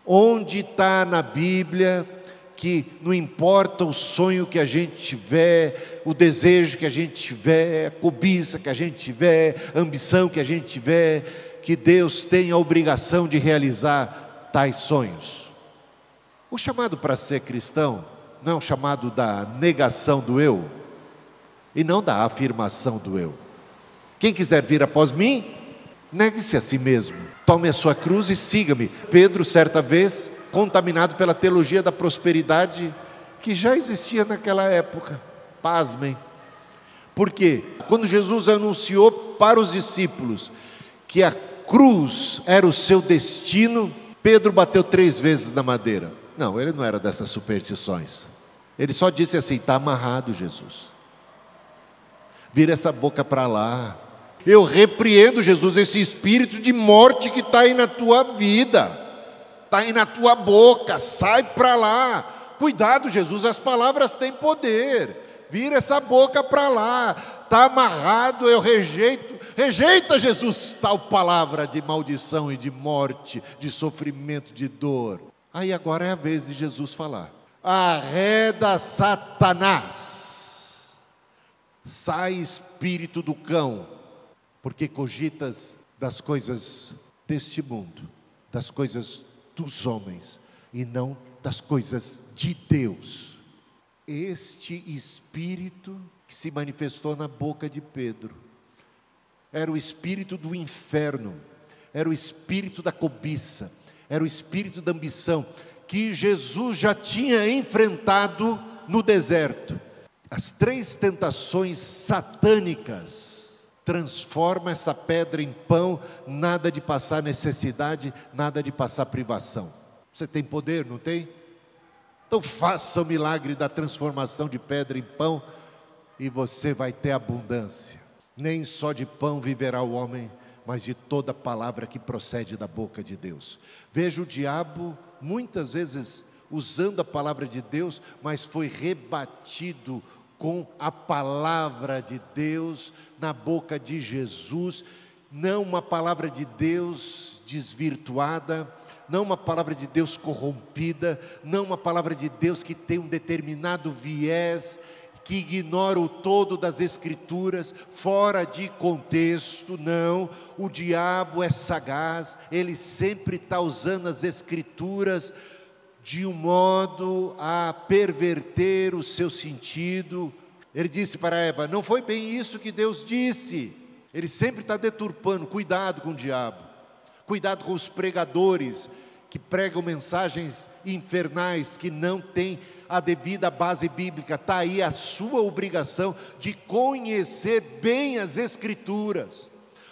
Onde está na Bíblia que não importa o sonho que a gente tiver, o desejo que a gente tiver, a cobiça que a gente tiver, a ambição que a gente tiver, que Deus tem a obrigação de realizar tais sonhos? O chamado para ser cristão não é um chamado da negação do eu e não da afirmação do eu. Quem quiser vir após mim, negue-se a si mesmo, tome a sua cruz e siga-me. Pedro, certa vez, contaminado pela teologia da prosperidade que já existia naquela época, pasmem. Por quê? Quando Jesus anunciou para os discípulos que a cruz era o seu destino, Pedro bateu 3 vezes na madeira. Não, ele não era dessas superstições. Ele só disse assim: está amarrado, Jesus. Vira essa boca para lá. Eu repreendo, Jesus, esse espírito de morte que está aí na tua vida, está aí na tua boca, sai para lá. Cuidado, Jesus, as palavras têm poder. Vira essa boca para lá, está amarrado, eu rejeito. Rejeita, Jesus, tal palavra de maldição e de morte, de sofrimento, de dor. Aí agora é a vez de Jesus falar: arreda, Satanás, sai, espírito do cão, porque cogitas das coisas deste mundo, das coisas dos homens, e não das coisas de Deus. Este espírito que se manifestou na boca de Pedro era o espírito do inferno, era o espírito da cobiça, era o espírito da ambição, que Jesus já tinha enfrentado no deserto. As 3 tentações satânicas transforma essa pedra em pão, nada de passar necessidade, nada de passar privação. Você tem poder, não tem? Então faça o milagre da transformação de pedra em pão e você vai ter abundância. Nem só de pão viverá o homem, mas de toda palavra que procede da boca de Deus. Veja o diabo muitas vezes usando a palavra de Deus, mas foi rebatido com a palavra de Deus na boca de Jesus, não uma palavra de Deus desvirtuada, não uma palavra de Deus corrompida, não uma palavra de Deus que tem um determinado viés, que ignora o todo das Escrituras, fora de contexto. Não, o diabo é sagaz, ele sempre está usando as Escrituras de um modo a perverter o seu sentido. Ele disse para Eva: não foi bem isso que Deus disse. Ele sempre está deturpando. Cuidado com o diabo, cuidado com os pregadores que pregam mensagens infernais, que não têm a devida base bíblica. Está aí a sua obrigação de conhecer bem as Escrituras,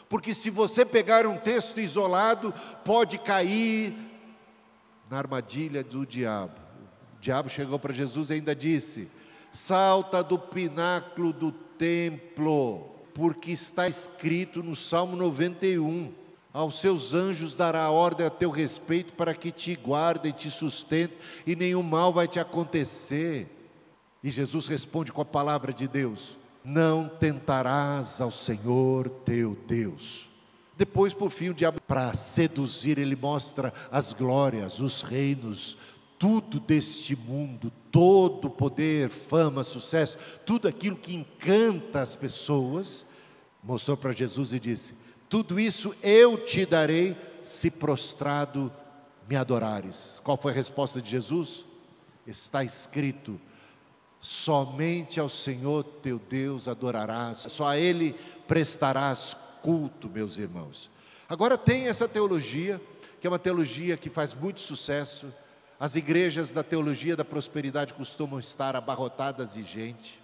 porque se você pegar um texto isolado, pode cair na armadilha do diabo. O diabo chegou para Jesus e ainda disse: salta do pináculo do templo, porque está escrito no Salmo 91, aos seus anjos dará ordem a teu respeito, para que te guardem, te sustentem, e nenhum mal vai te acontecer. E Jesus responde com a palavra de Deus: não tentarás ao Senhor teu Deus. Depois, por fim, o diabo, para seduzir, ele mostra as glórias, os reinos, tudo deste mundo, todo poder, fama, sucesso, tudo aquilo que encanta as pessoas. Mostrou para Jesus e disse: tudo isso eu te darei, se prostrado me adorares. Qual foi a resposta de Jesus? Está escrito: somente ao Senhor teu Deus adorarás, só a Ele prestarás culto, meus irmãos. Agora tem essa teologia, que é uma teologia que faz muito sucesso. As igrejas da teologia da prosperidade costumam estar abarrotadas de gente.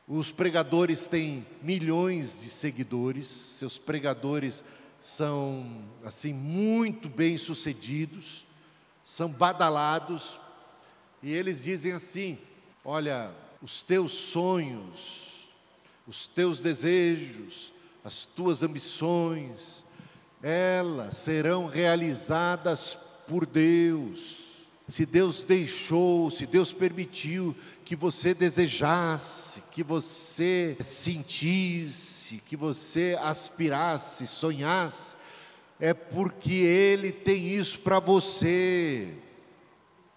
Os pregadores têm milhões de seguidores, seus pregadores são assim muito bem sucedidos, são badalados, e eles dizem assim: olha, os teus sonhos, os teus desejos, as tuas ambições, elas serão realizadas por Deus. Se Deus deixou, se Deus permitiu que você desejasse, que você sentisse, que você aspirasse, sonhasse, é porque Ele tem isso para você.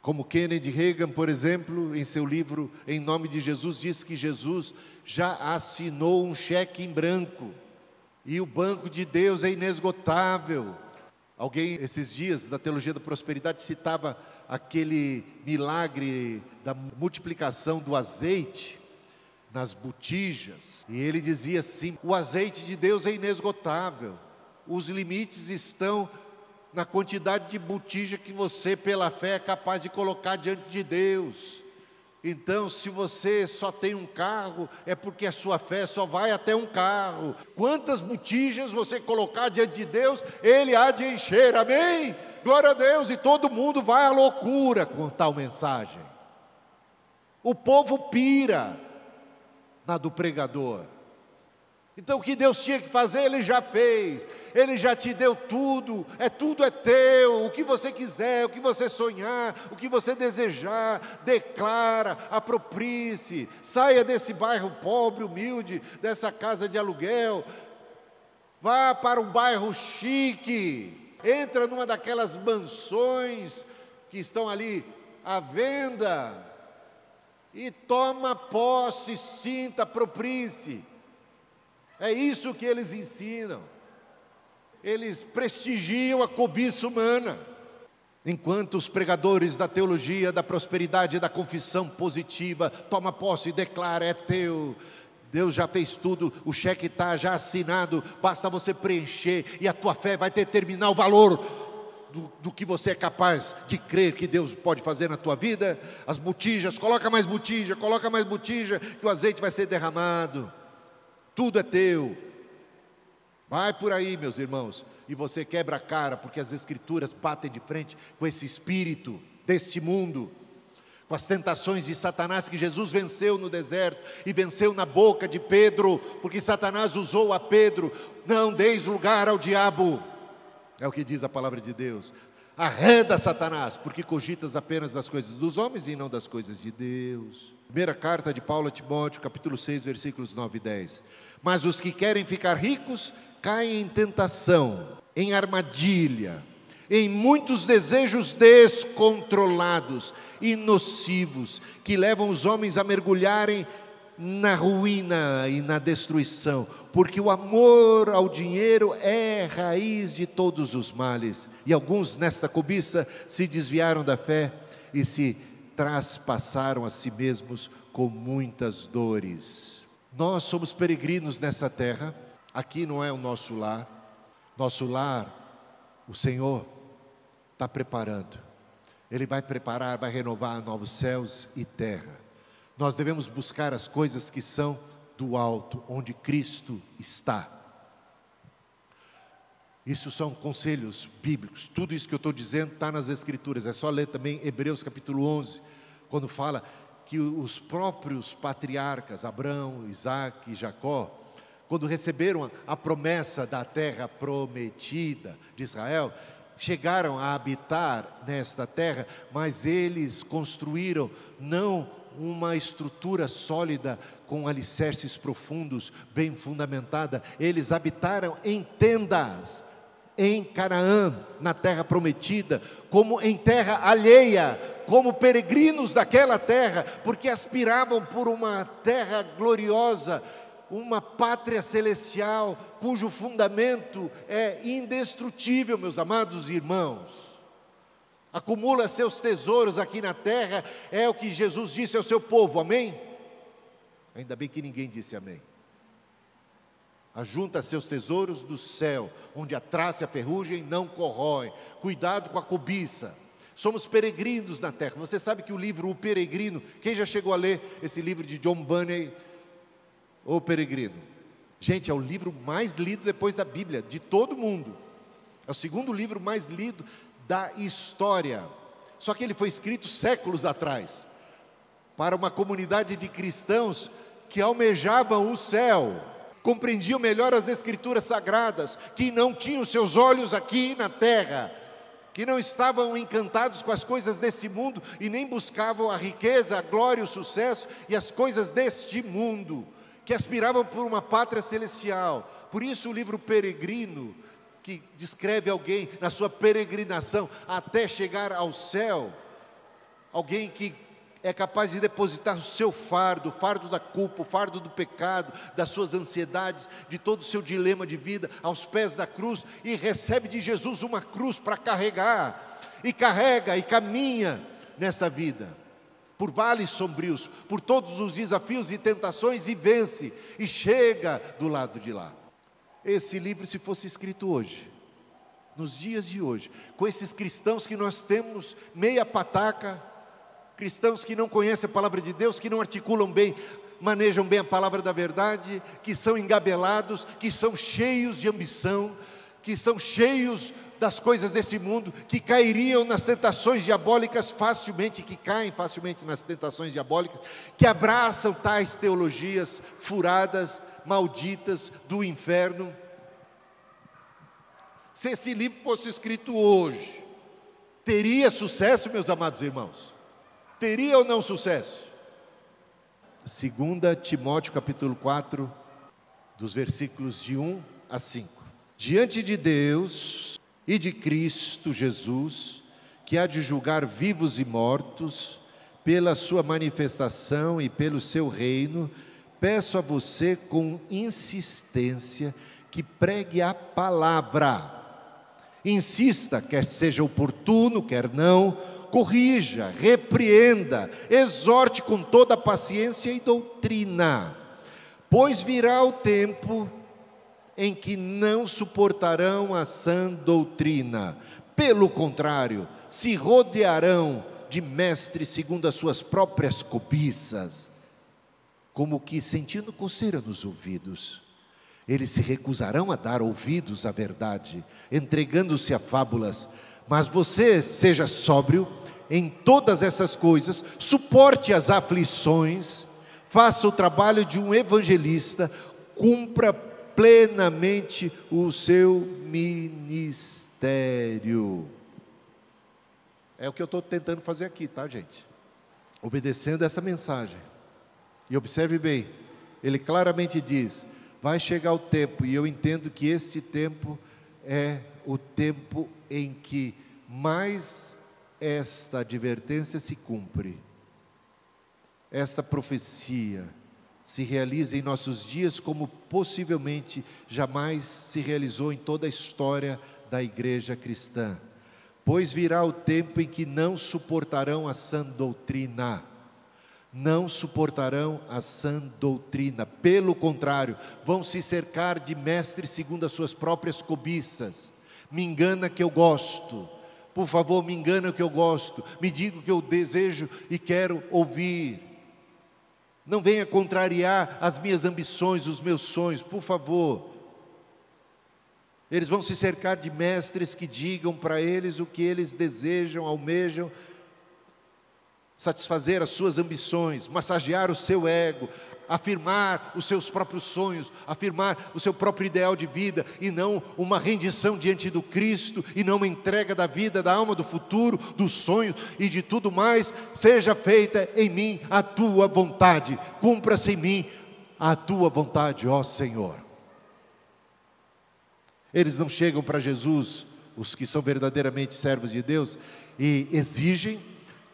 Como Kennedy Reagan, por exemplo, em seu livro Em Nome de Jesus, diz que Jesus já assinou um cheque em branco. E o banco de Deus é inesgotável. Alguém, esses dias, da teologia da prosperidade, citava aquele milagre da multiplicação do azeite nas botijas. E ele dizia assim: o azeite de Deus é inesgotável. Os limites estão na quantidade de botija que você, pela fé, é capaz de colocar diante de Deus. Então, se você só tem um carro, é porque a sua fé só vai até um carro. Quantas botijas você colocar diante de Deus, Ele há de encher, amém? Glória a Deus, e todo mundo vai à loucura com tal mensagem. O povo pira na do pregador. Então o que Deus tinha que fazer, Ele já fez. Ele já te deu tudo é teu. O que você quiser, o que você sonhar, o que você desejar, declara, aproprie-se. Saia desse bairro pobre, humilde, dessa casa de aluguel. Vá para um bairro chique. Entra numa daquelas mansões que estão ali à venda. E toma posse, sinta, aproprie-se. É isso que eles ensinam. Eles prestigiam a cobiça humana. Enquanto os pregadores da teologia, da prosperidade e da confissão positiva, toma posse e declara, é teu. Deus já fez tudo, o cheque está já assinado, basta você preencher e a tua fé vai determinar o valor do que você é capaz de crer que Deus pode fazer na tua vida. As botijas, coloca mais botija, que o azeite vai ser derramado. Tudo é teu. Vai por aí, meus irmãos, e você quebra a cara, porque as Escrituras batem de frente com esse espírito deste mundo, com as tentações de Satanás que Jesus venceu no deserto e venceu na boca de Pedro, porque Satanás usou a Pedro. Não deis lugar ao diabo, é o que diz a palavra de Deus. Arreda Satanás, porque cogitas apenas das coisas dos homens e não das coisas de Deus. Primeira carta de Paulo a Timóteo, capítulo 6, versículos 9 e 10. Mas os que querem ficar ricos caem em tentação, em armadilha, em muitos desejos descontrolados e nocivos, que levam os homens a mergulharem na ruína e na destruição, porque o amor ao dinheiro é raiz de todos os males. E alguns nesta cobiça se desviaram da fé e se traspassaram a si mesmos com muitas dores. Nós somos peregrinos nessa terra, aqui não é o nosso lar. Nosso lar, o Senhor está preparando. Ele vai preparar, vai renovar novos céus e terra. Nós devemos buscar as coisas que são do alto, onde Cristo está. Isso são conselhos bíblicos. Tudo isso que eu estou dizendo está nas Escrituras. É só ler também Hebreus capítulo 11, quando fala que os próprios patriarcas, Abraão, Isaac e Jacó, quando receberam a promessa da terra prometida de Israel, chegaram a habitar nesta terra, mas eles construíram não uma estrutura sólida com alicerces profundos, bem fundamentada. Eles habitaram em tendas em Canaã, na terra prometida, como em terra alheia, como peregrinos daquela terra, porque aspiravam por uma terra gloriosa, uma pátria celestial, cujo fundamento é indestrutível, meus amados irmãos. Acumula seus tesouros aqui na terra, é o que Jesus disse ao seu povo, amém? Ainda bem que ninguém disse amém. Ajunta seus tesouros do céu, onde a traça e a ferrugem não corroem. Cuidado com a cobiça. Somos peregrinos na terra. Você sabe que o livro O Peregrino, quem já chegou a ler esse livro de John Bunyan, O Peregrino? Gente, é o livro mais lido depois da Bíblia, de todo mundo. É o segundo livro mais lido da história. Só que ele foi escrito séculos atrás, para uma comunidade de cristãos que almejavam o céu, compreendiam melhor as Escrituras sagradas, que não tinham seus olhos aqui na terra, que não estavam encantados com as coisas desse mundo e nem buscavam a riqueza, a glória, o sucesso e as coisas deste mundo, que aspiravam por uma pátria celestial. Por isso o livro Peregrino, que descreve alguém na sua peregrinação até chegar ao céu, alguém que é capaz de depositar o seu fardo, o fardo da culpa, o fardo do pecado, das suas ansiedades, de todo o seu dilema de vida, aos pés da cruz, e recebe de Jesus uma cruz para carregar, e carrega e caminha nessa vida, por vales sombrios, por todos os desafios e tentações, e vence, e chega do lado de lá. Esse livro, se fosse escrito hoje, nos dias de hoje, com esses cristãos que nós temos, meia pataca, cristãos que não conhecem a palavra de Deus, que não articulam bem, manejam bem a palavra da verdade, que são engabelados, que são cheios de ambição, que são cheios das coisas desse mundo, que cairiam nas tentações diabólicas facilmente, que caem facilmente nas tentações diabólicas, que abraçam tais teologias furadas, malditas do inferno. Se esse livro fosse escrito hoje, teria sucesso, meus amados irmãos? Teria ou não sucesso? 2 Timóteo capítulo 4, dos versículos de 1 a 5. Diante de Deus e de Cristo Jesus, que há de julgar vivos e mortos, pela sua manifestação e pelo seu reino, peço a você com insistência que pregue a palavra. Insista, quer seja oportuno, quer não, corrija, repreenda, exorte com toda paciência e doutrina, pois virá o tempo em que não suportarão a sã doutrina, pelo contrário, se rodearão de mestres segundo as suas próprias cobiças, como que sentindo coceira nos ouvidos. Eles se recusarão a dar ouvidos à verdade, entregando-se a fábulas. Mas você seja sóbrio em todas essas coisas, suporte as aflições, faça o trabalho de um evangelista, cumpra plenamente o seu ministério. É o que eu estou tentando fazer aqui, tá, gente? Obedecendo essa mensagem. E observe bem, ele claramente diz, vai chegar o tempo, e eu entendo que esse tempo é o tempo em que mais esta advertência se cumpre, esta profecia se realiza em nossos dias como possivelmente jamais se realizou em toda a história da igreja cristã. Pois virá o tempo em que não suportarão a sã doutrina, não suportarão a sã doutrina, pelo contrário, vão se cercar de mestres segundo as suas próprias cobiças. Me engana que eu gosto, por favor, me engana que eu gosto, me diga o que eu desejo e quero ouvir. Não venha contrariar as minhas ambições, os meus sonhos, por favor. Eles vão se cercar de mestres que digam para eles o que eles desejam, almejam, satisfazer as suas ambições, massagear o seu ego, afirmar os seus próprios sonhos, afirmar o seu próprio ideal de vida, e não uma rendição diante do Cristo, e não uma entrega da vida, da alma, do futuro, dos sonhos e de tudo mais. Seja feita em mim a tua vontade, cumpra-se em mim a tua vontade, ó Senhor. Eles não chegam para Jesus, os que são verdadeiramente servos de Deus, e exigem,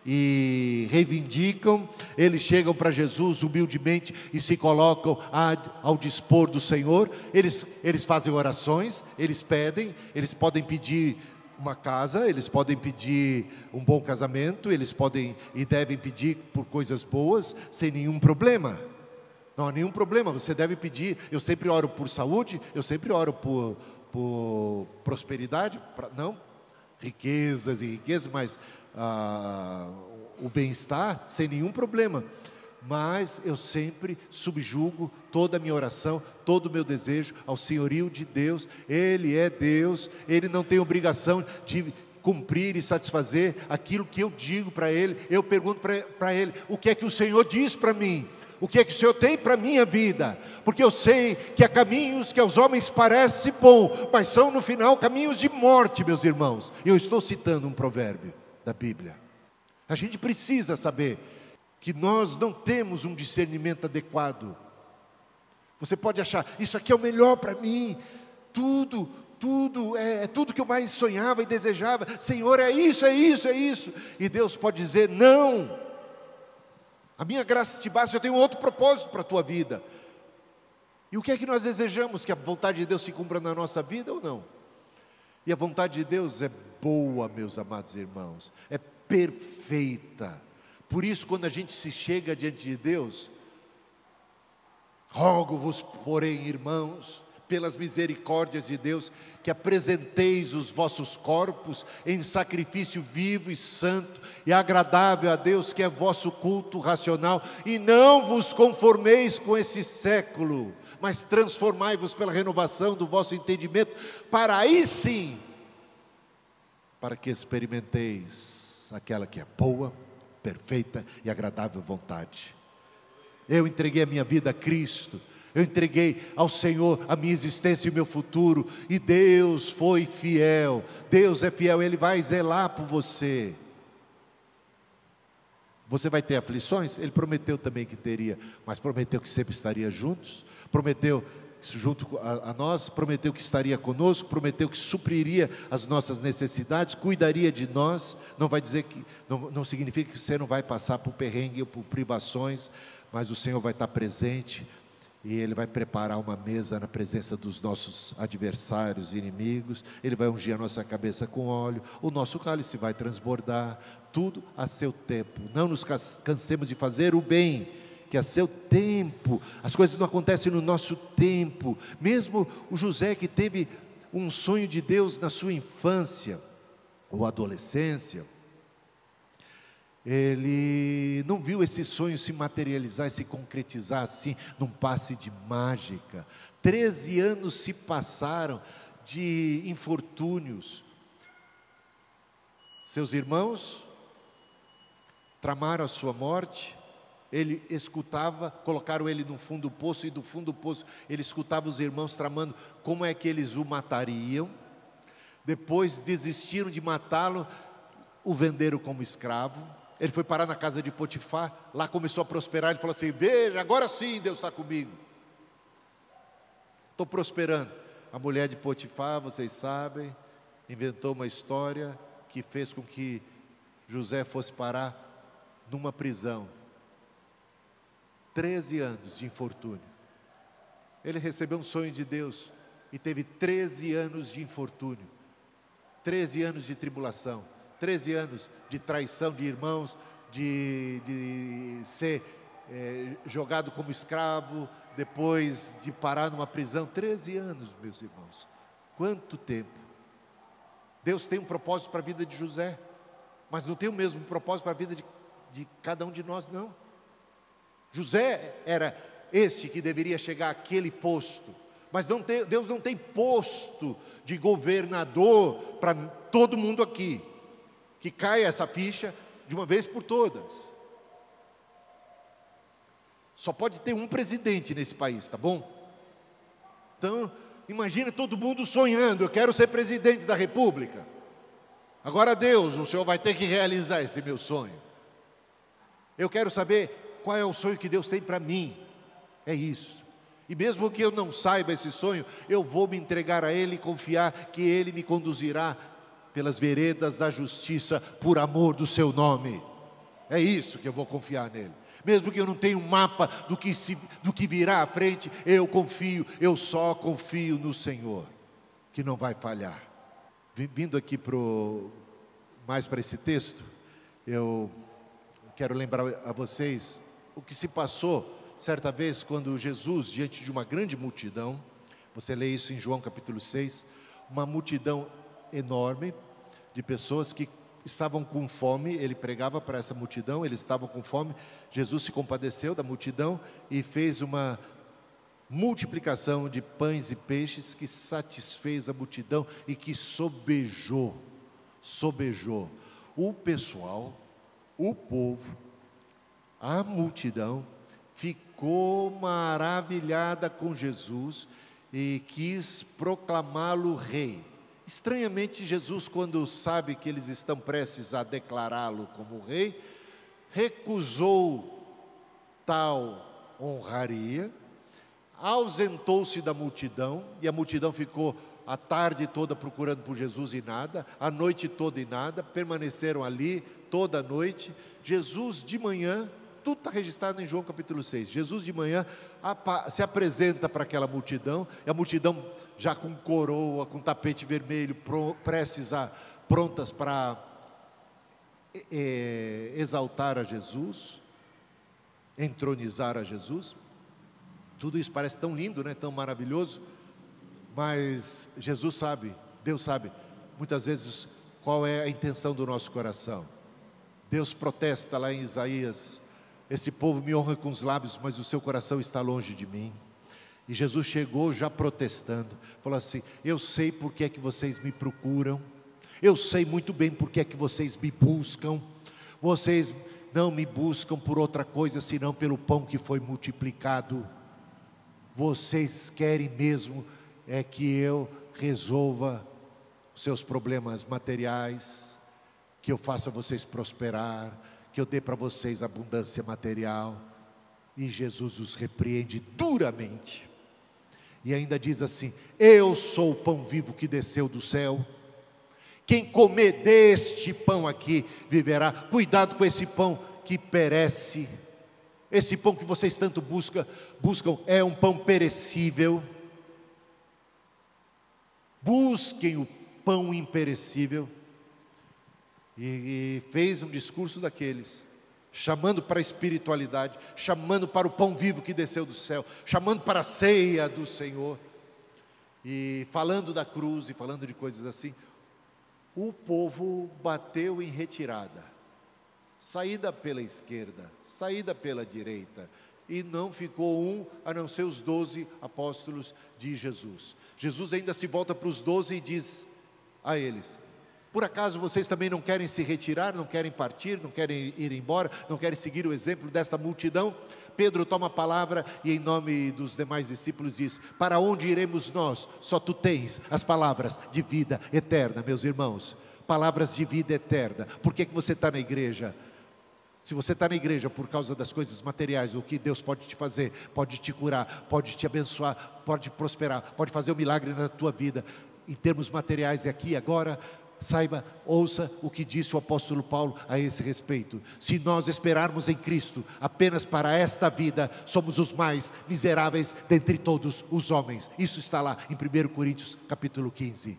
e reivindicam. Eles chegam para Jesus humildemente e se colocam ao dispor do Senhor. Eles fazem orações, eles pedem, eles podem pedir uma casa, eles podem pedir um bom casamento, eles podem e devem pedir por coisas boas, sem nenhum problema. Não há nenhum problema, você deve pedir. Eu sempre oro por saúde, eu sempre oro por prosperidade, não riquezas e riquezas, mas o bem-estar, sem nenhum problema. Mas eu sempre subjugo toda a minha oração, todo o meu desejo ao senhorio de Deus. Ele é Deus, Ele não tem obrigação de cumprir e satisfazer aquilo que eu digo para Ele. Eu pergunto para Ele, o que é que o Senhor diz para mim? O que é que o Senhor tem para a minha vida? Porque eu sei que há caminhos que aos homens parecem bom, mas são no final caminhos de morte, meus irmãos. Eu estou citando um provérbio da Bíblia. A gente precisa saber que nós não temos um discernimento adequado. Você pode achar, isso aqui é o melhor para mim, tudo tudo é tudo que eu mais sonhava e desejava. Senhor, é isso, é isso, é isso. E Deus pode dizer: não, a minha graça te basta, eu tenho outro propósito para a tua vida. E o que é que nós desejamos? Que a vontade de Deus se cumpra na nossa vida ou não? E a vontade de Deus é boa, meus amados irmãos, é perfeita. Por isso, quando a gente se chega diante de Deus, rogo-vos, porém, irmãos, pelas misericórdias de Deus, que apresenteis os vossos corpos em sacrifício vivo e santo e agradável a Deus, que é vosso culto racional, e não vos conformeis com esse século, mas transformai-vos pela renovação do vosso entendimento, para aí sim, para que experimenteis aquela que é boa, perfeita e agradável vontade. Eu entreguei a minha vida a Cristo, eu entreguei ao Senhor a minha existência e o meu futuro, e Deus foi fiel. Deus é fiel, Ele vai zelar por você. Você vai ter aflições? Ele prometeu também que teria, mas prometeu que sempre estaria juntos, prometeu junto a nós, prometeu que estaria conosco, prometeu que supriria as nossas necessidades, cuidaria de nós. Não vai dizer que, não significa que você não vai passar por perrengue ou por privações, mas o Senhor vai estar presente, e Ele vai preparar uma mesa na presença dos nossos adversários e inimigos. Ele vai ungir a nossa cabeça com óleo, o nosso cálice vai transbordar, tudo a seu tempo. Não nos cansemos de fazer o bem, que a seu tempo, as coisas não acontecem no nosso tempo. Mesmo o José, que teve um sonho de Deus na sua infância ou adolescência, ele não viu esse sonho se materializar e se concretizar assim, num passe de mágica. 13 anos se passaram de infortúnios. Seus irmãos tramaram a sua morte, ele escutava, colocaram ele no fundo do poço, e do fundo do poço ele escutava os irmãos tramando como é que eles o matariam. Depois desistiram de matá-lo, o venderam como escravo. Ele foi parar na casa de Potifar, lá começou a prosperar. Ele falou assim: veja, agora sim Deus está comigo, estou prosperando. A mulher de Potifar, vocês sabem, inventou uma história que fez com que José fosse parar numa prisão. 13 anos de infortúnio. Ele recebeu um sonho de Deus e teve 13 anos de infortúnio, 13 anos de tribulação, 13 anos de traição de irmãos, de ser jogado como escravo, depois de parar numa prisão. 13 anos, meus irmãos, quanto tempo! Deus tem um propósito para a vida de José, mas não tem o mesmo propósito para a vida de cada um de nós, não. José era esse que deveria chegar àquele posto, mas Deus não tem posto de governador para todo mundo aqui. Que caia essa ficha de uma vez por todas. Só pode ter um presidente nesse país, tá bom? Então, imagina todo mundo sonhando: eu quero ser presidente da república. Agora Deus, o Senhor vai ter que realizar esse meu sonho. Eu quero saber qual é o sonho que Deus tem para mim. É isso. E mesmo que eu não saiba esse sonho, eu vou me entregar a Ele e confiar que Ele me conduzirá pelas veredas da justiça, por amor do seu nome. É isso que eu vou confiar nele. Mesmo que eu não tenha um mapa do que virá à frente, eu só confio no Senhor, que não vai falhar. Vindo aqui mais para esse texto, eu quero lembrar a vocês o que se passou certa vez quando Jesus, diante de uma grande multidão, você lê isso em João capítulo 6, uma multidão enorme de pessoas que estavam com fome. Ele pregava para essa multidão, eles estavam com fome. Jesus se compadeceu da multidão e fez uma multiplicação de pães e peixes que satisfez a multidão e que sobejou o pessoal, o povo, a multidão ficou maravilhada com Jesus e quis proclamá-lo rei. Estranhamente, Jesus, quando sabe que eles estão prestes a declará-lo como rei, recusou tal honraria, ausentou-se da multidão, e a multidão ficou a tarde toda procurando por Jesus e nada, a noite toda e nada, permaneceram ali toda a noite. Jesus de manhã, tudo está registrado em João capítulo 6, Jesus de manhã se apresenta para aquela multidão, e a multidão já com coroa, com tapete vermelho, prontas para exaltar a Jesus, entronizar a Jesus. Tudo isso parece tão lindo, né? Tão maravilhoso, mas Jesus sabe, Deus sabe, muitas vezes qual é a intenção do nosso coração. Deus protesta lá em Isaías: esse povo me honra com os lábios, mas o seu coração está longe de mim. E Jesus chegou já protestando, falou assim: eu sei porque é que vocês me procuram, eu sei muito bem porque é que vocês me buscam. Vocês não me buscam por outra coisa senão pelo pão que foi multiplicado. Vocês querem mesmo é que eu resolva os seus problemas materiais, que eu faça vocês prosperar, que eu dê para vocês abundância material. E Jesus os repreende duramente, e ainda diz assim: eu sou o pão vivo que desceu do céu, quem comer deste pão aqui viverá. Cuidado com esse pão que perece. Esse pão que vocês tanto buscam é um pão perecível. Busquem o pão imperecível. E fez um discurso daqueles, chamando para a espiritualidade, chamando para o pão vivo que desceu do céu, chamando para a ceia do Senhor, e falando da cruz, e falando de coisas assim. O povo bateu em retirada, saída pela esquerda, saída pela direita, e não ficou um, a não ser os 12 apóstolos de Jesus. Jesus ainda se volta para os 12 e diz a eles: por acaso vocês também não querem se retirar, não querem partir, não querem ir embora, não querem seguir o exemplo desta multidão? Pedro toma a palavra e em nome dos demais discípulos diz: para onde iremos nós? Só tu tens as palavras de vida eterna. Meus irmãos, palavras de vida eterna. Por que você está na igreja? Se você está na igreja por causa das coisas materiais, o que Deus pode te fazer, pode te curar, pode te abençoar, pode prosperar, pode fazer um milagre na tua vida, em termos materiais, aqui e agora, saiba, ouça o que disse o apóstolo Paulo a esse respeito: se nós esperarmos em Cristo apenas para esta vida, somos os mais miseráveis dentre todos os homens. Isso está lá em 1 Coríntios capítulo 15.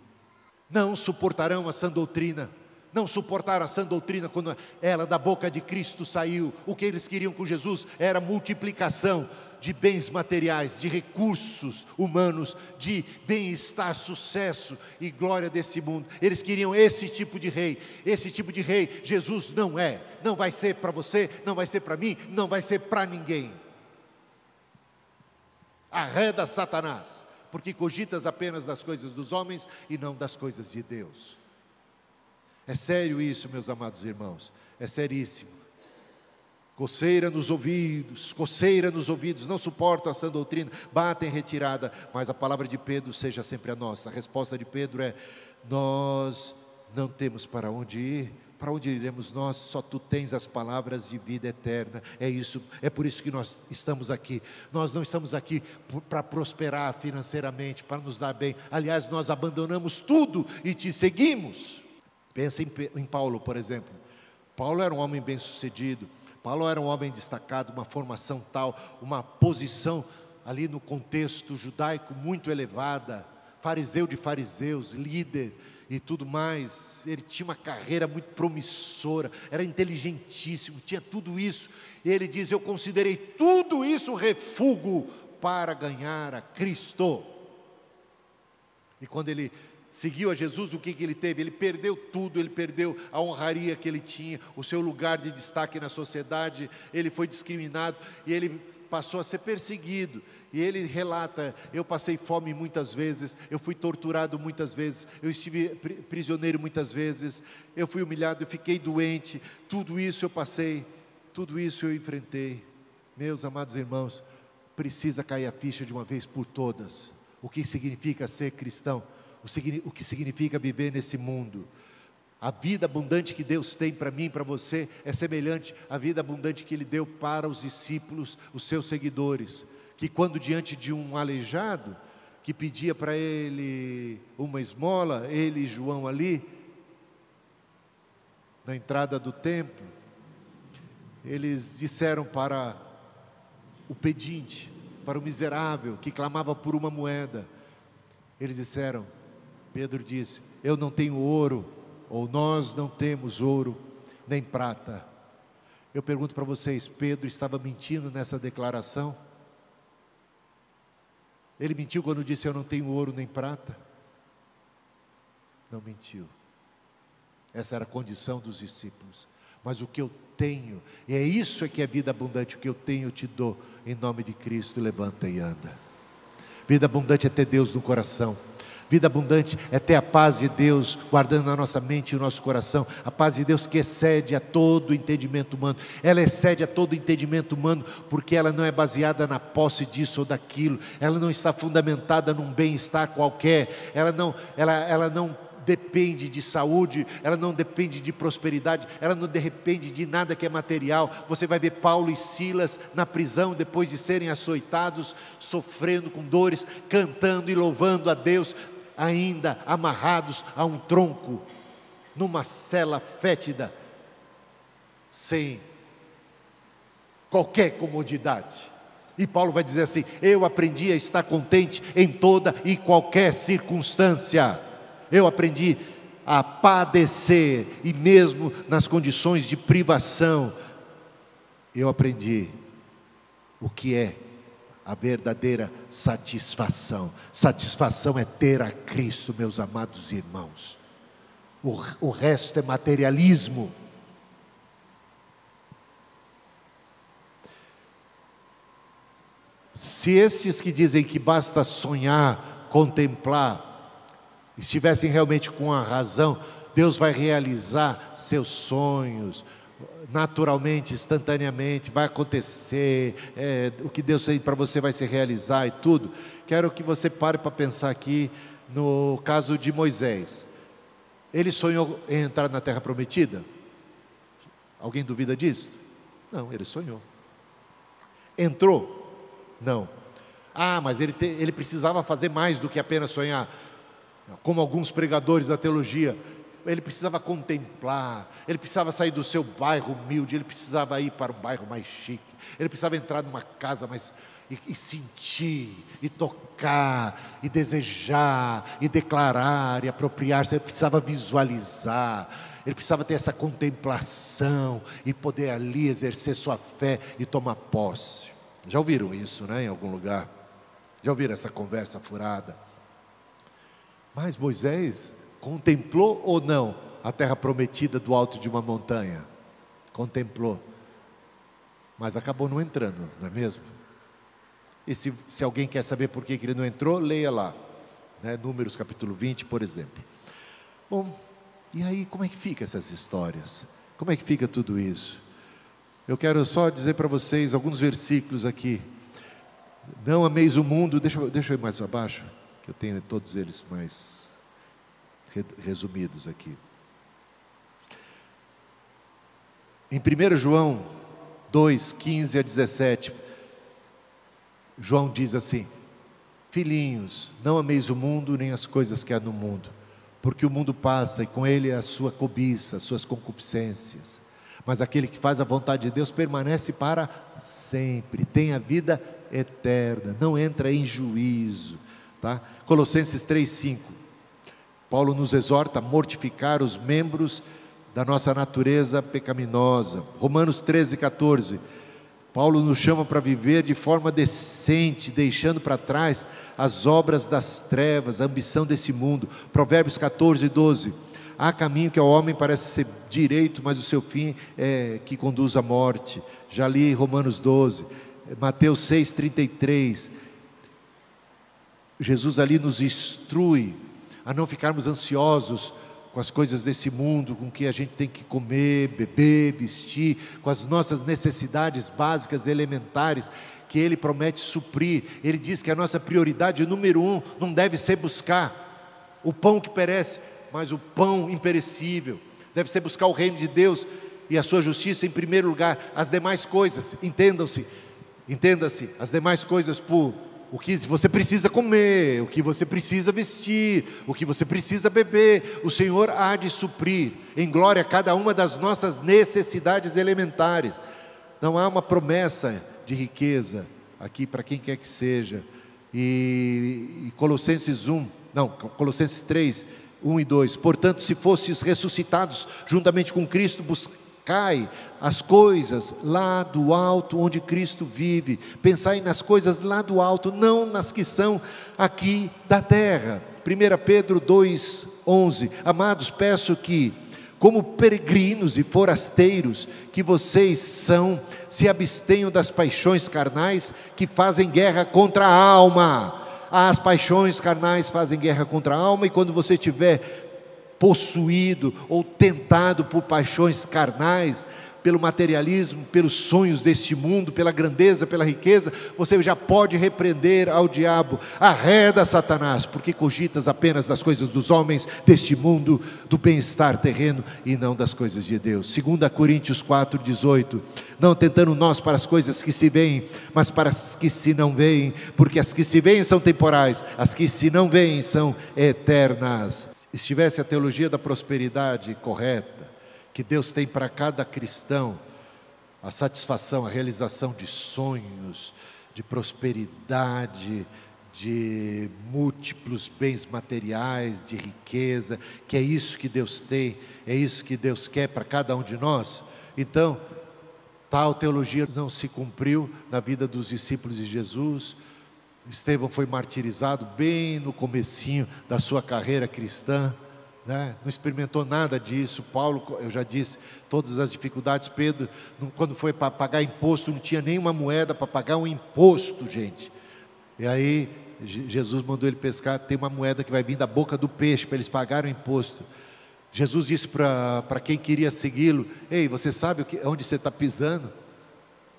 Não suportarão a sã doutrina. Não suportaram a sã doutrina quando ela da boca de Cristo saiu. O que eles queriam com Jesus era multiplicação de bens materiais, de recursos humanos, de bem-estar, sucesso e glória desse mundo. Eles queriam esse tipo de rei. Esse tipo de rei Jesus não é. Não vai ser para você, não vai ser para mim, não vai ser para ninguém. Arreda Satanás, porque cogitas apenas das coisas dos homens e não das coisas de Deus. É sério isso, meus amados irmãos, é seríssimo. Coceira nos ouvidos, não suportam a sã doutrina, batem em retirada, mas a palavra de Pedro seja sempre a nossa. A resposta de Pedro é: nós não temos para onde ir. Para onde iremos nós? Só tu tens as palavras de vida eterna. É isso, é por isso que nós estamos aqui. Nós não estamos aqui para prosperar financeiramente, para nos dar bem. Aliás, nós abandonamos tudo e te seguimos. Pensa em Paulo, por exemplo. Paulo era um homem bem-sucedido. Paulo era um homem destacado, uma formação tal, uma posição ali no contexto judaico muito elevada, fariseu de fariseus, líder e tudo mais. Ele tinha uma carreira muito promissora, era inteligentíssimo, tinha tudo isso. E ele diz: eu considerei tudo isso refúgio para ganhar a Cristo. E quando ele seguiu a Jesus, o que ele teve? Ele perdeu tudo, ele perdeu a honraria que ele tinha, o seu lugar de destaque na sociedade, ele foi discriminado e ele passou a ser perseguido. E ele relata: eu passei fome muitas vezes, eu fui torturado muitas vezes, eu estive prisioneiro muitas vezes, eu fui humilhado, eu fiquei doente, tudo isso eu passei, tudo isso eu enfrentei. Meus amados irmãos, precisa cair a ficha de uma vez por todas, o que significa ser cristão, o que significa viver nesse mundo. A vida abundante que Deus tem para mim e para você é semelhante à vida abundante que Ele deu para os discípulos, os seus seguidores, que quando diante de um aleijado, que pedia para ele uma esmola, ele e João ali, na entrada do templo, eles disseram para o pedinte, para o miserável que clamava por uma moeda, eles disseram, Pedro disse, eu não tenho ouro, ou nós não temos ouro, nem prata. Eu pergunto para vocês, Pedro estava mentindo nessa declaração? Ele mentiu quando disse, eu não tenho ouro nem prata? Não mentiu. Essa era a condição dos discípulos. Mas o que eu tenho, e é isso que é vida abundante, o que eu tenho eu te dou, em nome de Cristo, levanta e anda. Vida abundante é ter Deus no coração. Vida abundante é ter a paz de Deus guardando na nossa mente e o nosso coração. A paz de Deus que excede a todo entendimento humano. Ela excede a todo entendimento humano porque ela não é baseada na posse disso ou daquilo. Ela não está fundamentada num bem-estar qualquer. Ela não depende de saúde, ela não depende de prosperidade, ela não depende de nada que é material. Você vai ver Paulo e Silas na prisão, depois de serem açoitados, sofrendo com dores, cantando e louvando a Deus, ainda amarrados a um tronco, numa cela fétida, sem qualquer comodidade. E Paulo vai dizer assim, eu aprendi a estar contente em toda e qualquer circunstância. Eu aprendi a padecer, e mesmo nas condições de privação, eu aprendi o que é a verdadeira satisfação. Satisfação é ter a Cristo, meus amados irmãos. O resto é materialismo. Se esses que dizem que basta sonhar, contemplar, estivessem realmente com a razão, Deus vai realizar seus sonhos, naturalmente, instantaneamente, vai acontecer, o que Deus tem para você vai se realizar e tudo. Quero que você pare para pensar aqui no caso de Moisés. Ele sonhou em entrar na terra prometida? Alguém duvida disso? Não, ele sonhou. Entrou? Não. Mas ele precisava fazer mais do que apenas sonhar. Como alguns pregadores da teologia, ele precisava contemplar, ele precisava sair do seu bairro humilde, ele precisava ir para um bairro mais chique, ele precisava entrar numa casa mais, e sentir, e tocar, e desejar, e declarar, e apropriar-se, ele precisava visualizar, ele precisava ter essa contemplação, e poder ali exercer sua fé e tomar posse. Já ouviram isso, né, em algum lugar? Já ouviram essa conversa furada? Mas Moisés contemplou ou não a terra prometida do alto de uma montanha? Contemplou, mas acabou não entrando, não é mesmo? E se alguém quer saber por que ele não entrou, leia lá, né? Números capítulo 20, por exemplo. Bom, e aí como é que fica essas histórias? Como é que fica tudo isso? Eu quero só dizer para vocês alguns versículos aqui. Não ameis o mundo, deixa eu ir mais abaixo, que eu tenho todos eles mais resumidos aqui. Em 1 João 2, 15 a 17, João diz assim: filhinhos, não ameis o mundo nem as coisas que há no mundo, porque o mundo passa e com ele a sua cobiça, as suas concupiscências, mas aquele que faz a vontade de Deus permanece para sempre, tem a vida eterna, não entra em juízo. Tá? Colossenses 3,5, Paulo nos exorta a mortificar os membros da nossa natureza pecaminosa. Romanos 13,14, Paulo nos chama para viver de forma decente, deixando para trás as obras das trevas, a ambição desse mundo. Provérbios 14,12, há caminho que ao homem parece ser direito, mas o seu fim é que conduz à morte. Já li Romanos 12, Mateus 6,33, Jesus ali nos instrui a não ficarmos ansiosos com as coisas desse mundo, com o que a gente tem que comer, beber, vestir, com as nossas necessidades básicas, elementares, que Ele promete suprir. Ele diz que a nossa prioridade número 1 não deve ser buscar o pão que perece, mas o pão imperecível. Deve ser buscar o reino de Deus e a sua justiça em primeiro lugar. As demais coisas, entenda-se, as demais coisas por o que você precisa comer, o que você precisa vestir, o que você precisa beber, o Senhor há de suprir em glória cada uma das nossas necessidades elementares. Não há uma promessa de riqueza aqui para quem quer que seja. E Colossenses 3, 1 e 2, portanto, se fostes ressuscitados juntamente com Cristo, buscai as coisas lá do alto, onde Cristo vive. Pensai nas coisas lá do alto, não nas que são aqui da terra. 1 Pedro 2, 11, amados, peço que, como peregrinos e forasteiros que vocês são, se abstenham das paixões carnais que fazem guerra contra a alma. As paixões carnais fazem guerra contra a alma, e quando você estiver possuído ou tentado por paixões carnais, pelo materialismo, pelos sonhos deste mundo, pela grandeza, pela riqueza, você já pode repreender ao diabo: arreda, Satanás, porque cogitas apenas das coisas dos homens, deste mundo, do bem-estar terreno, e não das coisas de Deus. 2 Coríntios 4, 18, não tentando nós para as coisas que se veem, mas para as que se não veem, porque as que se veem são temporais, as que se não veem são eternas. Estivesse a teologia da prosperidade correta, que Deus tem para cada cristão, a satisfação, a realização de sonhos, de prosperidade, de múltiplos bens materiais, de riqueza, que é isso que Deus tem, é isso que Deus quer para cada um de nós. Então, tal teologia não se cumpriu na vida dos discípulos de Jesus. Estevão foi martirizado bem no comecinho da sua carreira cristã, né? Não experimentou nada disso. Paulo, eu já disse, todas as dificuldades. Pedro, quando foi para pagar imposto, não tinha nenhuma moeda para pagar um imposto, gente. E aí Jesus mandou ele pescar, tem uma moeda que vai vir da boca do peixe, para eles pagarem o imposto. Jesus disse para quem queria segui-lo: ei, você sabe onde você está pisando?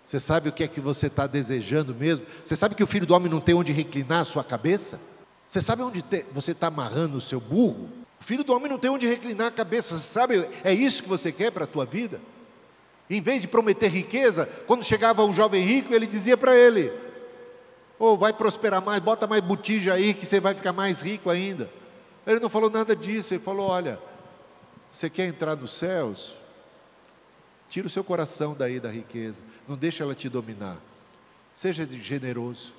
Você sabe o que é que você está desejando mesmo? Você sabe que o Filho do Homem não tem onde reclinar a sua cabeça? Você sabe onde você está amarrando o seu burro? O Filho do Homem não tem onde reclinar a cabeça. Você sabe, é isso que você quer para a tua vida? Em vez de prometer riqueza, quando chegava um jovem rico, ele dizia para ele: vai prosperar mais, bota mais botija aí que você vai ficar mais rico ainda. Ele não falou nada disso. Ele falou: olha, você quer entrar nos céus? Tira o seu coração daí da riqueza, não deixa ela te dominar. Seja generoso,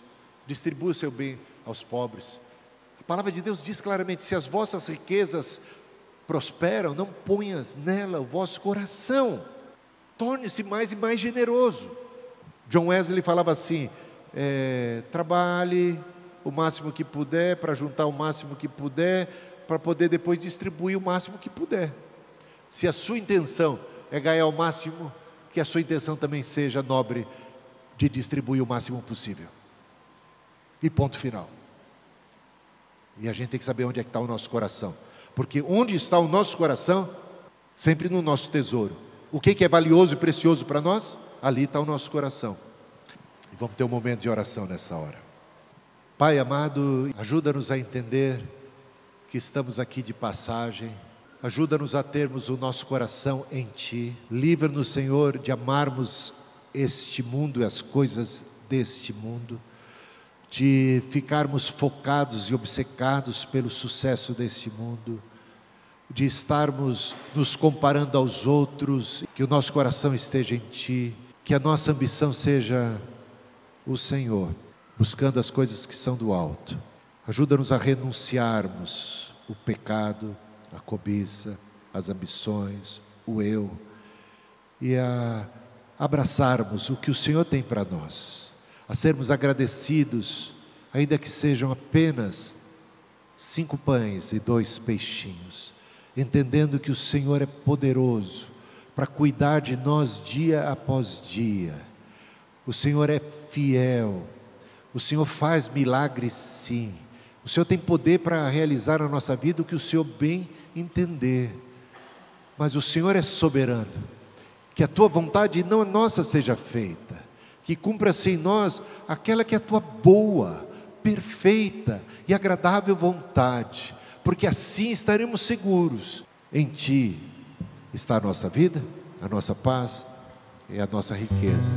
distribua o seu bem aos pobres. A palavra de Deus diz claramente: se as vossas riquezas prosperam, não ponhas nela o vosso coração. Torne-se mais e mais generoso. John Wesley falava assim: trabalhe o máximo que puder, para juntar o máximo que puder, para poder depois distribuir o máximo que puder. Se a sua intenção é ganhar o máximo, que a sua intenção também seja nobre, de distribuir o máximo possível. E ponto final. E a gente tem que saber onde é que está o nosso coração, porque onde está o nosso coração, sempre no nosso tesouro. O que é valioso e precioso para nós? Ali está o nosso coração. E vamos ter um momento de oração nessa hora. Pai amado, ajuda-nos a entender que estamos aqui de passagem. Ajuda-nos a termos o nosso coração em Ti. Livra-nos, Senhor, de amarmos este mundo e as coisas deste mundo, de ficarmos focados e obcecados pelo sucesso deste mundo, de estarmos nos comparando aos outros. Que o nosso coração esteja em Ti, que a nossa ambição seja o Senhor, buscando as coisas que são do alto. Ajuda-nos a renunciarmos o pecado, a cobiça, as ambições, o eu, e a abraçarmos o que o Senhor tem para nós, a sermos agradecidos, ainda que sejam apenas 5 pães e 2 peixinhos, entendendo que o Senhor é poderoso para cuidar de nós dia após dia. O Senhor é fiel, o Senhor faz milagres sim. O Senhor tem poder para realizar na nossa vida o que o Senhor bem entender. Mas o Senhor é soberano. Que a Tua vontade e não a nossa seja feita. Que cumpra-se em nós aquela que é a Tua boa, perfeita e agradável vontade. Porque assim estaremos seguros. Em Ti está a nossa vida, a nossa paz e a nossa riqueza.